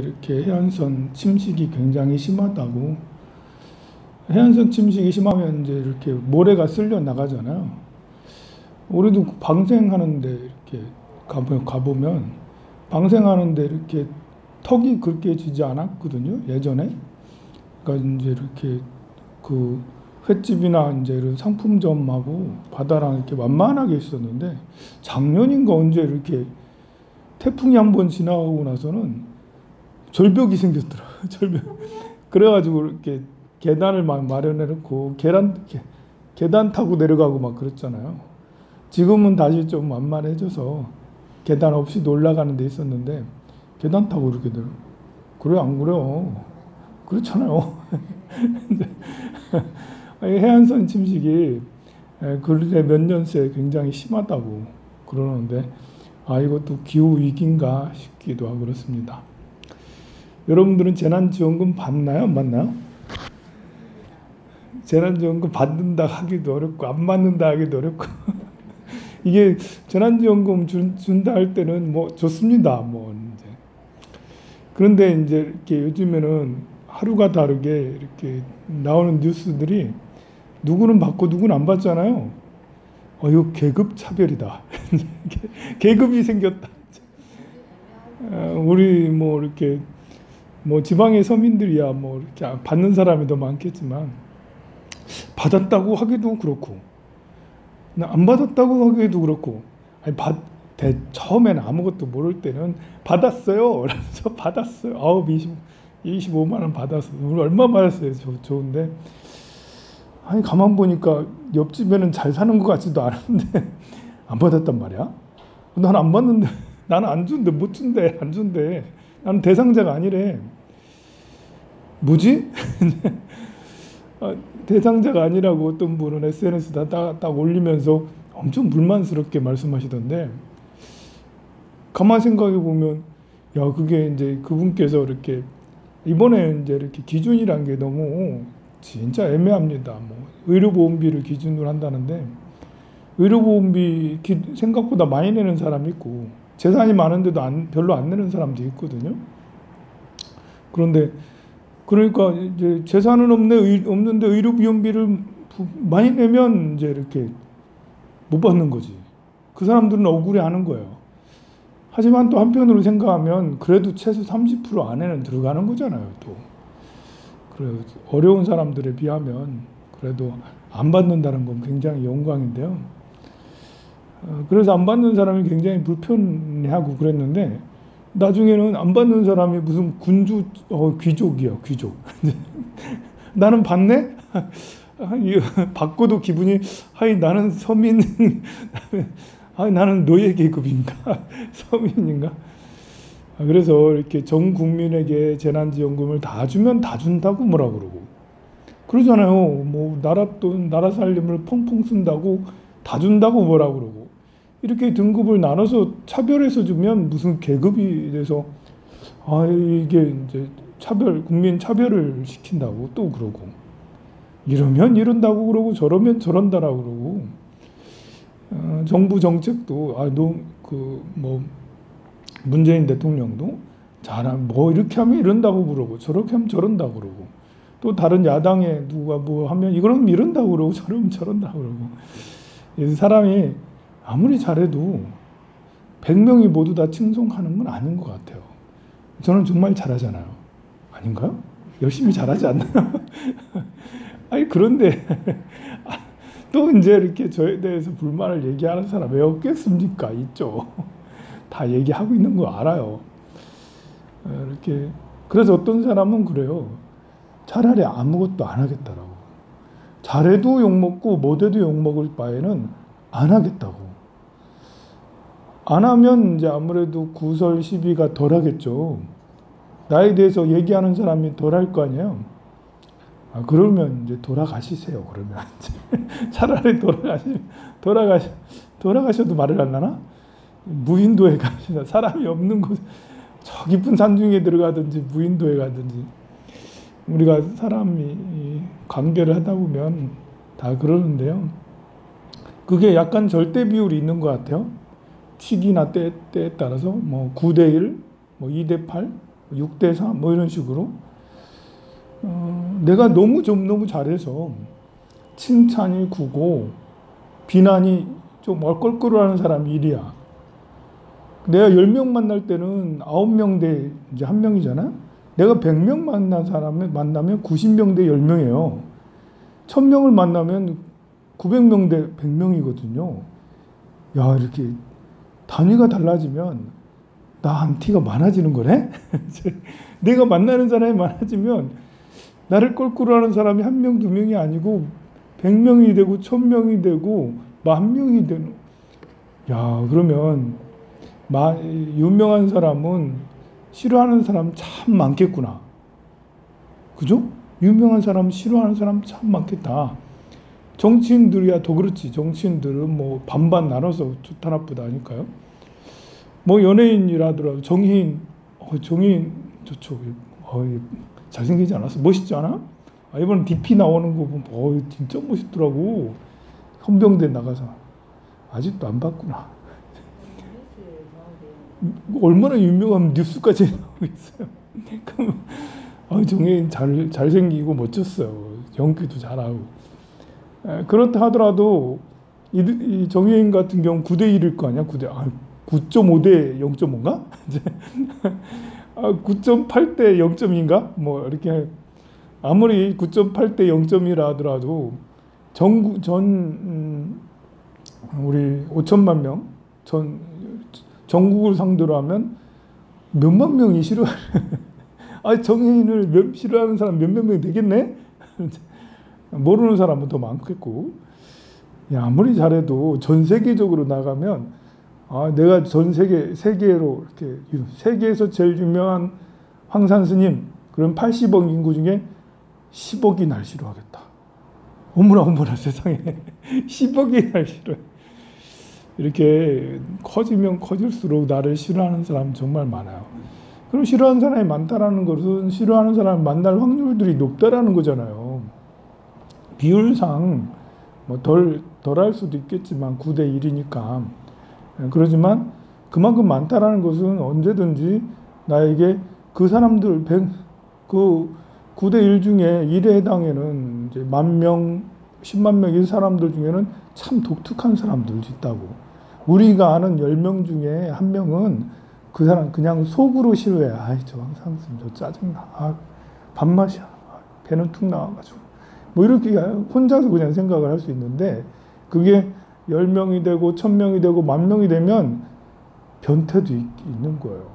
이렇게 해안선 침식이 굉장히 심하다고. 해안선 침식이 심하면 이제 이렇게 모래가 쓸려 나가잖아요. 우리도 방생하는데 이렇게 가보면 방생하는데 이렇게 턱이 그렇게 지지 않았거든요, 예전에. 그러니까 이제 이렇게 그 횟집이나 이제 이런 상품점하고 바다랑 이렇게 만만하게 있었는데, 작년인가 언제 이렇게 태풍이 한번 지나가고 나서는 절벽이 생겼더라. 절벽. 그래가지고 이렇게 계단을 막 마련해 놓고 계단 타고 내려가고 막 그랬잖아요. 지금은 다시 좀 만만해져서 계단 없이 올라가는 데 있었는데, 계단 타고 이렇게 내려. 그래 안 그래요? 그렇잖아요. 해안선 침식이 근래 몇 년 새 굉장히 심하다고 그러는데, 이것도 기후 위기인가 싶기도 하고 그렇습니다. 여러분들은 재난지원금 받나요? 안 받나요? 재난지원금 받는다 하기도 어렵고 안 받는다 하기도 어렵고 이게 재난지원금 준다 할 때는 뭐 좋습니다. 뭐 이제. 그런데 이제 이렇게 요즘에는 하루가 다르게 이렇게 나오는 뉴스들이 누구는 받고 누구는 안 받잖아요. 이거 계급 차별이다. 계급이 생겼다. 우리 뭐 이렇게 뭐 지방의 서민들이야 뭐 이렇게 받는 사람이 더 많겠지만, 받았다고 하기도 그렇고 안 받았다고 하기도 그렇고, 아니 처음에는 아무것도 모를 때는 받았어요. 그래서 받았어요. 25만 원 받았어. 우리 얼마 받았어요? 좋은데. 아니 가만 보니까 옆집에는 잘 사는 것 같지도 않은데 안 받았단 말이야. 난 안 받는데, 나는 안 준대, 못 준대, 안 준대. 나는 대상자가 아니래. 뭐지? 대상자가 아니라고 어떤 분은 SNS에 딱 올리면서 엄청 불만스럽게 말씀하시던데, 가만 생각해 보면, 그게 이제 그분께서 이렇게 이번에 이제 이렇게 기준이란 게 너무 진짜 애매합니다. 뭐 의료보험비를 기준으로 한다는데, 의료보험비 생각보다 많이 내는 사람이 있고, 재산이 많은데도 별로 안 내는 사람도 있거든요. 그러니까 이제 재산은 없는데 의료비용비를 많이 내면 이제 이렇게 못 받는 거지. 그 사람들은 억울해하는 거예요. 하지만 또 한편으로 생각하면 그래도 최소 30% 안에는 들어가는 거잖아요. 또 그래, 어려운 사람들에 비하면 그래도 안 받는다는 건 굉장히 영광인데요. 그래서 안 받는 사람이 굉장히 불편해하고 그랬는데, 나중에는 안 받는 사람이 무슨 귀족이야, 귀족. 나는 받네? 받고도 기분이, 나는 서민, 나는 노예 계급인가? 서민인가? 그래서 이렇게 전 국민에게 재난지원금을 다 주면 다 준다고 뭐라 그러고 그러잖아요. 뭐 나라 돈, 나라 살림을 펑펑 쓴다고 다 준다고 뭐라 그러고, 이렇게 등급을 나눠서 차별해서 주면 무슨 계급이 돼서 이게 이제 국민 차별을 시킨다고 또 그러고, 이러면 이런다고 그러고 저러면 저런다라고 그러고, 정부 정책도 뭐 문재인 대통령도 뭐 이렇게 하면 이런다고 그러고 저렇게 하면 저런다고 그러고, 또 다른 야당에 누가 뭐 하면 이거는 이런다고 그러고 저러면 저런다고 그러고, 사람이 아무리 잘해도 100명이 모두 다 칭송하는 건 아닌 것 같아요. 저는 정말 잘하잖아요. 아닌가요? 열심히 잘하지 않나요? 그런데 또 이제 이렇게 저에 대해서 불만을 얘기하는 사람 왜 없겠습니까? 있죠. 다 얘기하고 있는 거 알아요. 이렇게. 그래서 어떤 사람은 그래요. 차라리 아무것도 안 하겠다라고. 잘해도 욕먹고 못해도 욕먹을 바에는 안 하겠다고. 안 하면 이제 아무래도 구설 시비가 덜 하겠죠. 나에 대해서 얘기하는 사람이 덜 할 거 아니에요. 그러면 이제 돌아가시세요. 그러면 차라리 돌아가셔도 말을 안 하나? 무인도에 가시나, 사람이 없는 곳, 저 깊은 산중에 들어가든지 무인도에 가든지, 우리가 사람이 관계를 하다 보면 다 그러는데요. 그게 약간 절대 비율이 있는 것 같아요. 시기나 때에 따라서 뭐 9대1, 뭐 2대8, 6대 3 뭐 이런 식으로 내가 너무 잘해서 칭찬이 구고 비난이 좀 껄끄러워하는 사람이 1이야. 내가 10명 만날 때는 9명 대 이제 1명이잖아. 내가 100명 만나면 90명 대 10명이에요. 1000명을 만나면 900명 대 100명이거든요. 야, 이렇게 단위가 달라지면 나 티가 많아지는 거네? 내가 만나는 사람이 많아지면 나를 꼴꼴하는 사람이 1명, 2명이 아니고 100명이 되고 1000명이 되고 10,000명이 되는. 야, 그러면 유명한 사람은 싫어하는 사람 참 많겠구나. 그죠? 유명한 사람 싫어하는 사람 참 많겠다. 정치인들이야 더 그렇지. 정치인들은 뭐 반반 나눠서 좋다 나쁘다 하니까요. 뭐 연예인이라더라도 정의인 좋죠. 잘생기지 않았어? 멋있지 않아? 이번에 DP 나오는 거 보면 진짜 멋있더라고. 헌병대 나가서 아직도 안 봤구나. 얼마나 유명한 뉴스까지 나오고 있어요. 정혜인 잘생기고 멋졌어요. 연기도 잘하고. 그렇다 하더라도 이 정혜인 같은 경우 9대 1일 거 아니야? 9.5 대 0.5인가? 9.8 대 0.2인가? 뭐 이렇게 아무리 9.8 대 0.1이라 하더라도 우리 5천만 명 전국을 상대로 하면 몇만 명이 싫어하는. 정혜인을 싫어하는 사람 몇몇 명이 되겠네? 모르는 사람은 더 많겠고. 아무리 잘해도 전 세계적으로 나가면 내가 전 세계로 이렇게 세계에서 제일 유명한 황산 스님, 그럼 80억 인구 중에 10억이 날 싫어하겠다. 어머나 세상에 10억이 날 싫어해. 이렇게 커지면 커질수록 나를 싫어하는 사람 정말 많아요. 그럼 싫어하는 사람이 많다라는 것은 싫어하는 사람을 만날 확률들이 높다라는 거잖아요. 비율상 뭐 덜할 수도 있겠지만 9대 1이니까. 그러지만 그만큼 많다라는 것은 언제든지 나에게 그 사람들 그 9대 1 중에 1에 해당하는 이제 10,000명, 10만 명 이 사람들 중에는 참 독특한 사람들도 있다고. 우리가 아는 10명 중에 1명은 그 사람 그냥 속으로 싫어해. 저 항상 저 짜증나. 밥맛이야. 배는 툭 나와가지고. 뭐 이렇게 혼자서 그냥 생각을 할 수 있는데, 그게 10명이 되고 1,000명이 되고 10,000명이 되면 변태도 있는 거예요.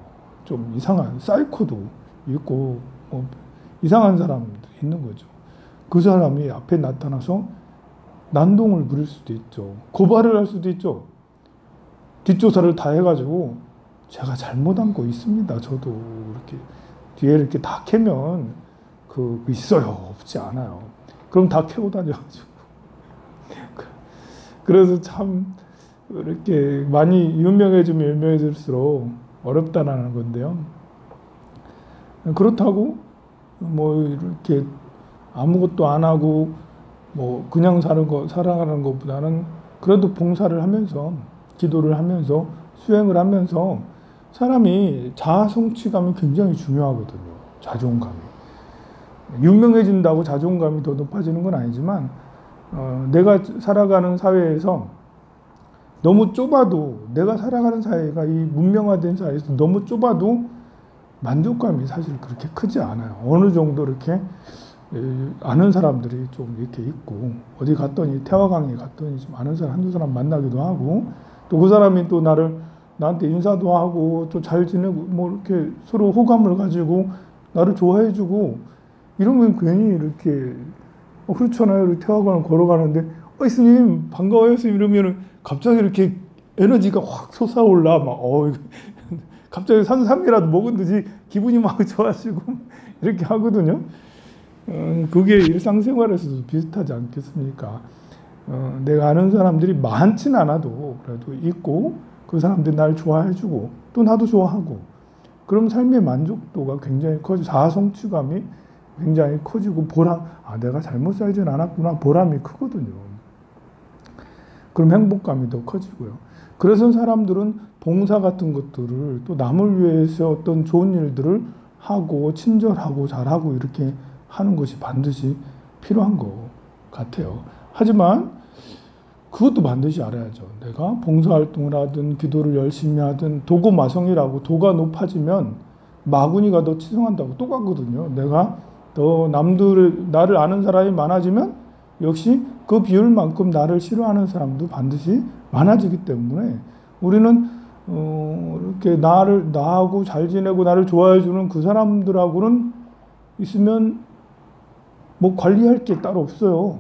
좀 이상한 사이코도 있고 뭐 이상한 사람도 있는 거죠. 그 사람이 앞에 나타나서 난동을 부릴 수도 있죠. 고발을 할 수도 있죠. 뒷조사를 다 해가지고 제가 잘못한 거 있습니다. 저도 이렇게 뒤에 이렇게 다 캐면 있어요. 없지 않아요. 그럼 다 캐고 다녀가지고. 그래서 참 이렇게 많이 유명해지면 유명해질수록 어렵다라는 건데요. 그렇다고 뭐 이렇게 아무것도 안 하고 뭐 그냥 살아가는 것보다는 그래도 봉사를 하면서 기도를 하면서 수행을 하면서 사람이 자아 성취감이 굉장히 중요하거든요. 자존감이. 유명해진다고 자존감이 더 높아지는 건 아니지만 내가 살아가는 사회에서 너무 좁아도, 내가 살아가는 사회가 이 문명화된 사회에서 너무 좁아도 만족감이 사실 그렇게 크지 않아요. 어느 정도 이렇게 아는 사람들이 좀 이렇게 있고, 어디 갔더니 태화강에 갔더니 좀 아는 사람 한두 사람 만나기도 하고, 또 그 사람이 또 나한테 인사도 하고 또 잘 지내고 뭐 이렇게 서로 호감을 가지고 나를 좋아해주고 이러면 괜히 이렇게 그렇잖아요. 이렇게 태화강을 걸어가는데 스님 반가워요 스님 이러면은 갑자기 이렇게 에너지가 확 솟아올라. 갑자기 산삼이라도 먹은 듯이 기분이 막 좋아지고 이렇게 하거든요. 그게 일상생활에서도 비슷하지 않겠습니까? 내가 아는 사람들이 많진 않아도 그래도 있고, 그 사람들이 날 좋아해주고 또 나도 좋아하고, 그럼 삶의 만족도가 굉장히 커지고 자아 성취감이 굉장히 커지고 보람, 내가 잘못 살진 않았구나 보람이 크거든요. 그럼 행복감이 더 커지고요. 그래서 사람들은 봉사 같은 것들을 또 남을 위해서 어떤 좋은 일들을 하고 친절하고 잘하고 이렇게 하는 것이 반드시 필요한 것 같아요. 하지만 그것도 반드시 알아야죠. 내가 봉사활동을 하든 기도를 열심히 하든 도고마성이라고 도가 높아지면 마구니가 더 치성한다고 똑같거든요. 내가 더 나를 아는 사람이 많아지면 역시 그 비율만큼 나를 싫어하는 사람도 반드시 많아지기 때문에 우리는 이렇게 나하고 잘 지내고 나를 좋아해 주는 그 사람들하고는 있으면 뭐 관리할 게 따로 없어요.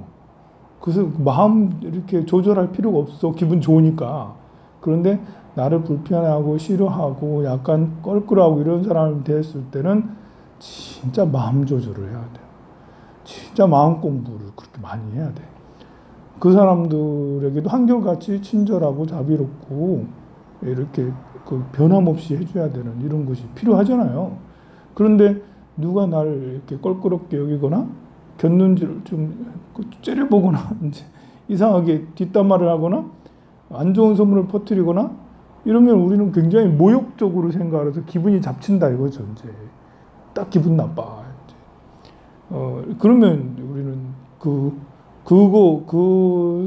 그래서 마음 이렇게 조절할 필요가 없어. 기분 좋으니까. 그런데 나를 불편해하고 싫어하고 약간 껄끄러워하고 이런 사람이 됐을 때는 진짜 마음 조절을 해야 돼요. 진짜 마음 공부를 그렇게 많이 해야 돼. 그 사람들에게도 한결같이 친절하고 자비롭고 이렇게 그 변함없이 해줘야 되는 이런 것이 필요하잖아요. 그런데 누가 나를 이렇게 껄끄럽게 여기거나 곁눈질을 좀 째려보거나 이제 이상하게 뒷담화를 하거나 안 좋은 소문을 퍼뜨리거나 이러면 우리는 굉장히 모욕적으로 생각을 해서 기분이 잡친다 이거죠. 이제 딱 기분 나빠. 이제. 그러면 우리는 그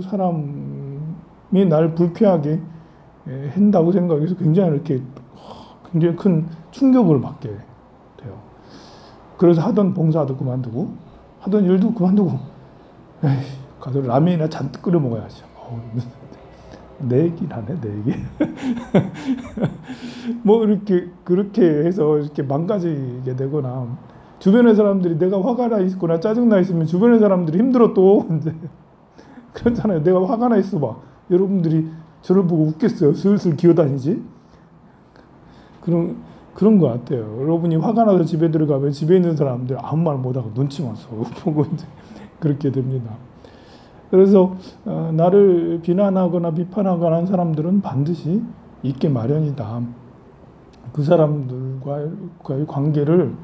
사람이 날 불쾌하게 한다고 생각해서 굉장히 이렇게 굉장히 큰 충격을 받게 돼요. 그래서 하던 봉사도 그만두고 하던 일도 그만두고 에이, 가서 라면이나 잔뜩 끓여 먹어야죠. 내 얘기는 안 해, 내 얘기. 뭐 이렇게 그렇게 해서 이렇게 망가지게 되거나 주변의 사람들이 내가 화가 나 있거나 짜증 나 있으면 주변의 사람들이 힘들어 또 이제 그렇잖아요. 내가 화가 나 있어 봐. 여러분들이 저를 보고 웃겠어요. 슬슬 기어다니지. 그런 것 같아요. 여러분이 화가 나서 집에 들어가면 집에 있는 사람들 아무 말 못하고 눈치만 보고 이제 그렇게 됩니다. 그래서 나를 비난하거나 비판하거나 하는 사람들은 반드시 있게 마련이다. 그 사람들과의 관계를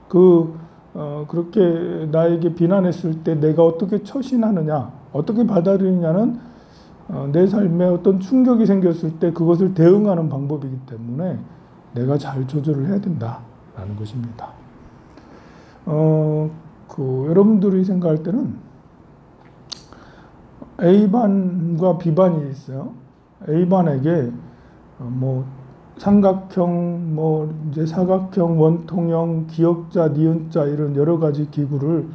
그렇게 나에게 비난했을 때 내가 어떻게 처신하느냐, 어떻게 받아들이냐는 내 삶에 어떤 충격이 생겼을 때 그것을 대응하는 방법이기 때문에 내가 잘 조절을 해야 된다라는 것입니다. 여러분들이 생각할 때는 A반과 B반이 있어요. A반에게 뭐 삼각형, 뭐 이제 사각형, 원통형, 기역자, 니은자 이런 여러 가지 기구를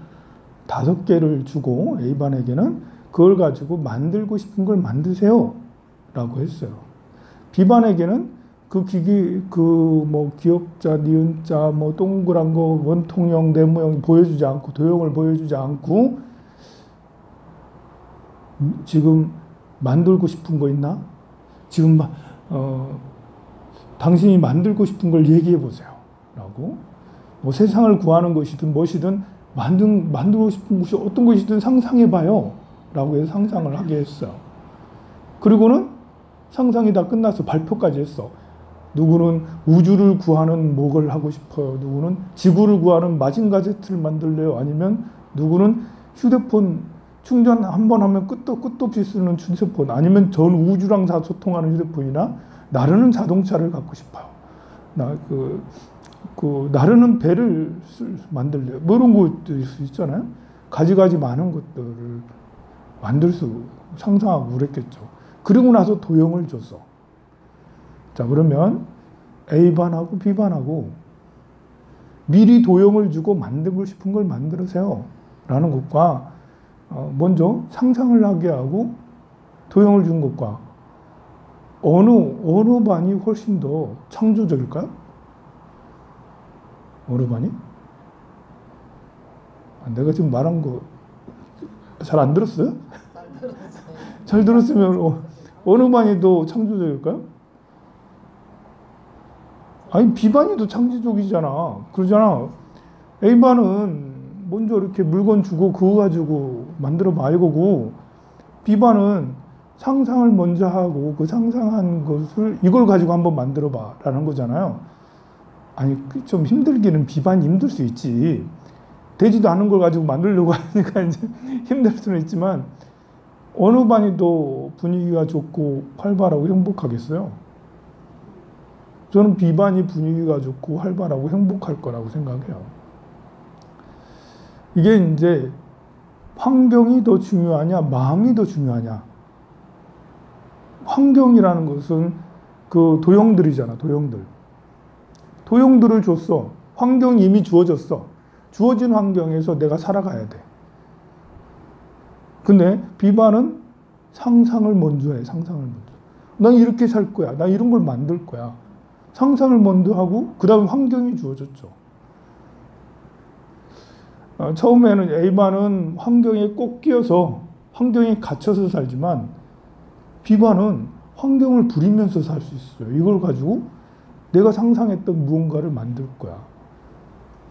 5개를 주고 A반에게는 그걸 가지고 만들고 싶은 걸 만드세요 라고 했어요. B반에게는 그 기기, 뭐 기역자, 니은자, 뭐 동그란 거, 원통형, 네모형 보여주지 않고 도형을 보여주지 않고 지금 만들고 싶은 거 있나? 지금 당신이 만들고 싶은 걸 얘기해 보세요. 라고. 뭐 세상을 구하는 것이든 무엇이든 만들고 싶은 것이 어떤 것이든 상상해 봐요. 라고 해서 상상을 하게 했어요. 그리고는 상상이 다 끝나서 발표까지 했어. 누구는 우주를 구하는 목을 하고 싶어요. 누구는 지구를 구하는 마징가 제트를 만들래요. 아니면 누구는 휴대폰 충전 한 번 하면 끝도 없이 쓰는 휴대폰, 아니면 전 우주랑 다 소통하는 휴대폰이나 나르는 자동차를 갖고 싶어요. 나르는 배를 만들래요. 뭐 이런 것도 있잖아요. 가지가지 많은 것들을 상상하고 그랬겠죠. 그리고 나서 도형을 줬어. 자, 그러면 A반하고 B반하고 미리 도형을 주고 만들고 싶은 걸 만들으세요. 라는 것과 먼저 상상을 하게 하고 도형을 준 것과 어느 반이 훨씬 더 창조적일까요? 어느 반이? 내가 지금 말한 거 잘 안 들었어요? 잘 들었으면 어느 반이 더 창조적일까요? 아니 B반이 더 창조적이잖아. 그러잖아. A반은 먼저 이렇게 물건 주고 그거 가지고 만들어 봐 이거고, B반은 상상을 먼저 하고 그 상상한 것을 이걸 가지고 한번 만들어 봐 라는 거잖아요. 아니 좀 힘들기는 B반이 힘들 수 있지. 되지도 않은 걸 가지고 만들려고 하니까 이제 힘들 수는 있지만 어느 반이 더 분위기가 좋고 활발하고 행복하겠어요? 저는 비반이 분위기가 좋고 활발하고 행복할 거라고 생각해요. 이게 이제 환경이 더 중요하냐, 마음이 더 중요하냐. 환경이라는 것은 그 도형들이잖아, 도형들. 도형들을 줬어. 환경이 이미 주어졌어. 주어진 환경에서 내가 살아가야 돼. 근데 비반은 상상을 먼저 해, 상상을 먼저. 난 이렇게 살 거야. 나 이런 걸 만들 거야. 상상을 먼저 하고, 그 다음에 환경이 주어졌죠. 처음에는 A반은 환경에 꼭 끼어서, 환경에 갇혀서 살지만, B반은 환경을 부리면서 살 수 있어요. 이걸 가지고 내가 상상했던 무언가를 만들 거야.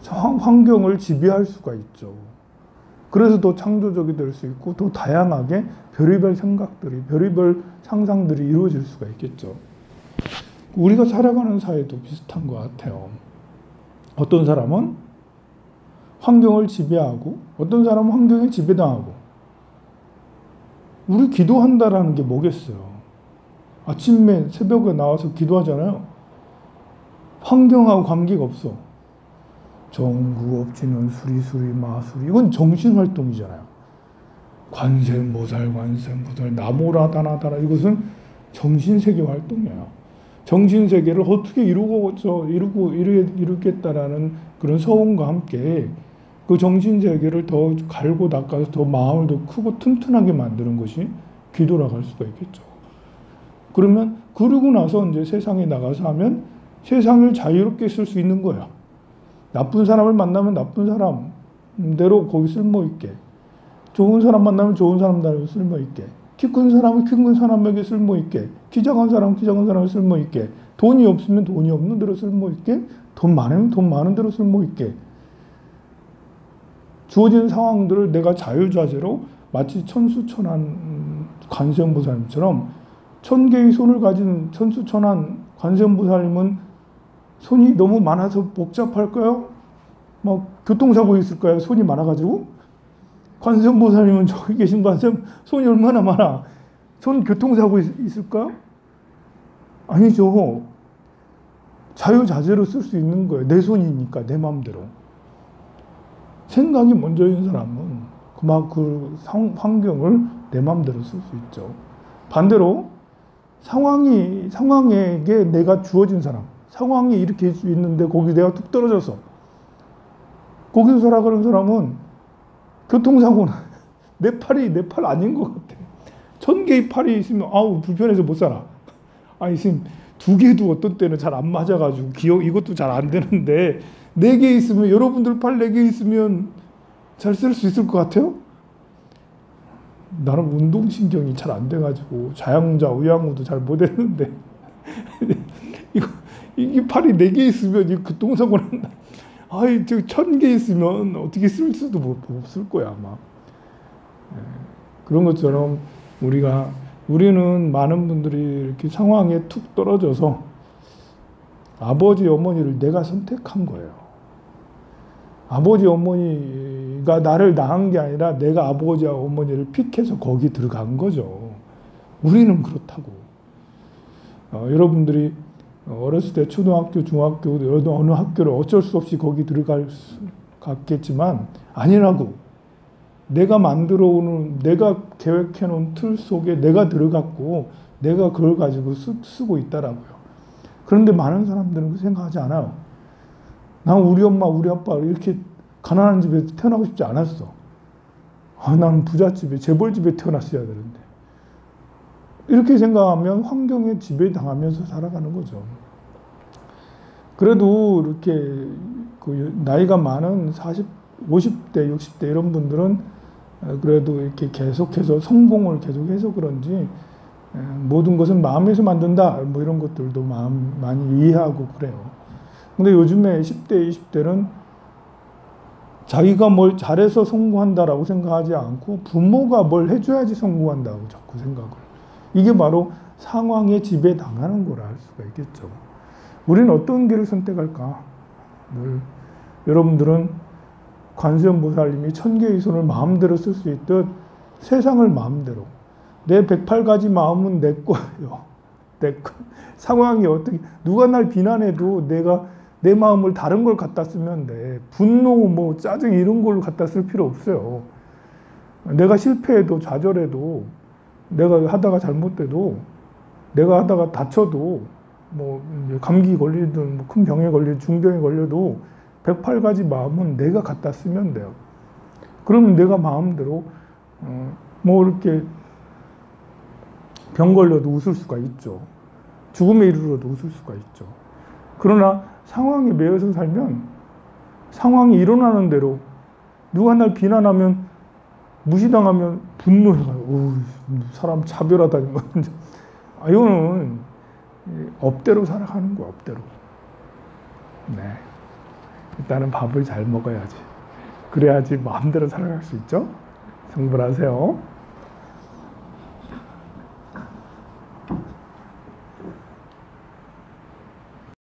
환경을 지배할 수가 있죠. 그래서 더 창조적이 될 수 있고 더 다양하게 별의별 생각들이, 별의별 상상들이 이루어질 수가 있겠죠. 우리가 살아가는 사회도 비슷한 것 같아요. 어떤 사람은 환경을 지배하고 어떤 사람은 환경에 지배당하고. 우리 기도한다라는 게 뭐겠어요? 아침에 새벽에 나와서 기도하잖아요. 환경하고 관계가 없어. 정구 업지는 수리수리 마수리, 이건 정신활동이잖아요. 관세음보살 나모라다나다라, 이것은 정신세계 활동이에요. 정신세계를 어떻게 이루겠다라는 그런 서원과 함께 그 정신세계를 더 갈고 닦아서 더 마음을 더 크고 튼튼하게 만드는 것이 기도라고 할 수가 있겠죠. 그러면 그러고 나서 이제 세상에 나가서 하면 세상을 자유롭게 쓸 수 있는 거예요. 나쁜 사람을 만나면 나쁜 사람대로 거기 쓸모있게, 좋은 사람 만나면 좋은 사람대로 쓸모있게, 키 큰 사람은 키 큰 사람에게 쓸모있게, 키 작은 사람은 키 작은 사람에게 쓸모있게, 돈이 없으면 돈이 없는 대로 쓸모있게, 돈 많으면 돈 많은 대로 쓸모있게, 주어진 상황들을 내가 자유자재로 마치 천수천한 관세음보살님처럼 1000개의 손을 가진 천수천한 관세음보살님은 손이 너무 많아서 복잡할까요? 교통사고 있을까요? 손이 많아가지고? 관세음보살님은 저기 계신 관세음 손이 얼마나 많아? 손 교통사고 있을까요? 아니죠. 자유자재로 쓸 수 있는 거예요. 내 손이니까, 내 마음대로. 생각이 먼저인 사람은 그 환경을 내 마음대로 쓸 수 있죠. 반대로 상황에게 내가 주어진 사람, 상황이 이렇게 있는데 거기 내가 툭 떨어져서 거기서 살아가는 사람은 교통사고는 내 팔 아닌 것 같아. 1000개의 팔이 있으면 아우 불편해서 못 살아. 아니 지금 2개도 어떤 때는 잘 안 맞아가지고 이것도 잘 안 되는데 4개 있으면, 여러분들 팔 4개 있으면 잘 쓸 수 있을 것 같아요? 나는 운동신경이 잘 안 돼가지고 좌양우자 우양우도 잘 못 했는데 이 팔이 4개 있으면 이 교통사고는 아이 저 1000개 있으면 어떻게 쓸 수도 없을 거야 아마. 그런 것처럼 우리는 많은 분들이 이렇게 상황에 툭 떨어져서 아버지 어머니를 내가 선택한 거예요. 아버지 어머니가 나를 낳은 게 아니라 내가 아버지와 어머니를 픽해서 거기 들어간 거죠. 우리는 그렇다고. 여러분들이 어렸을 때 초등학교, 중학교, 어느 학교를 어쩔 수 없이 거기 갔겠지만 아니라고. 내가 내가 계획해놓은 틀 속에 내가 들어갔고 내가 그걸 가지고 쓰고 있다라고요. 그런데 많은 사람들은 그 생각하지 않아요. 난 우리 엄마, 우리 아빠 이렇게 가난한 집에 태어나고 싶지 않았어. 나는 부잣집에, 재벌집에 태어났어야 되는데. 이렇게 생각하면 환경에 지배당하면서 살아가는 거죠. 그래도 이렇게 나이가 많은 50대, 60대 이런 분들은 그래도 이렇게 계속해서 성공을 계속해서 그런지 모든 것은 마음에서 만든다. 뭐 이런 것들도 많이 이해하고 그래요. 근데 요즘에 10대, 20대는 자기가 뭘 잘해서 성공한다라고 생각하지 않고 부모가 뭘 해줘야지 성공한다고 자꾸 생각을. 이게 바로 상황에 지배당하는 거라 할 수가 있겠죠. 우리는 어떤 길을 선택할까? 여러분들은 관세음보살님이 1000개의 손을 마음대로 쓸 수 있듯 세상을 마음대로, 내 108가지 마음은 내 거예요. 상황이 어떻게 누가 날 비난해도 내가 내 마음을 다른 걸 갖다 쓰면 돼. 분노, 뭐 짜증 이런 걸로 갖다 쓸 필요 없어요. 내가 실패해도 좌절해도 내가 하다가 잘못돼도 내가 하다가 다쳐도 뭐 감기 걸리든 뭐 큰 병에 걸리든 중병에 걸려도 108가지 마음은 내가 갖다 쓰면 돼요. 그러면 내가 마음대로 뭐 이렇게 병 걸려도 웃을 수가 있죠. 죽음에 이르러도 웃을 수가 있죠. 그러나 상황에 매여서 살면 상황이 일어나는 대로 누가 날 비난하면 무시당하면 분노해가지고 사람 차별하다니 뭐 이거는 업대로 살아가는 거야. 업대로. 네. 일단은 밥을 잘 먹어야지. 그래야지 마음대로 살아갈 수 있죠. 성불하세요.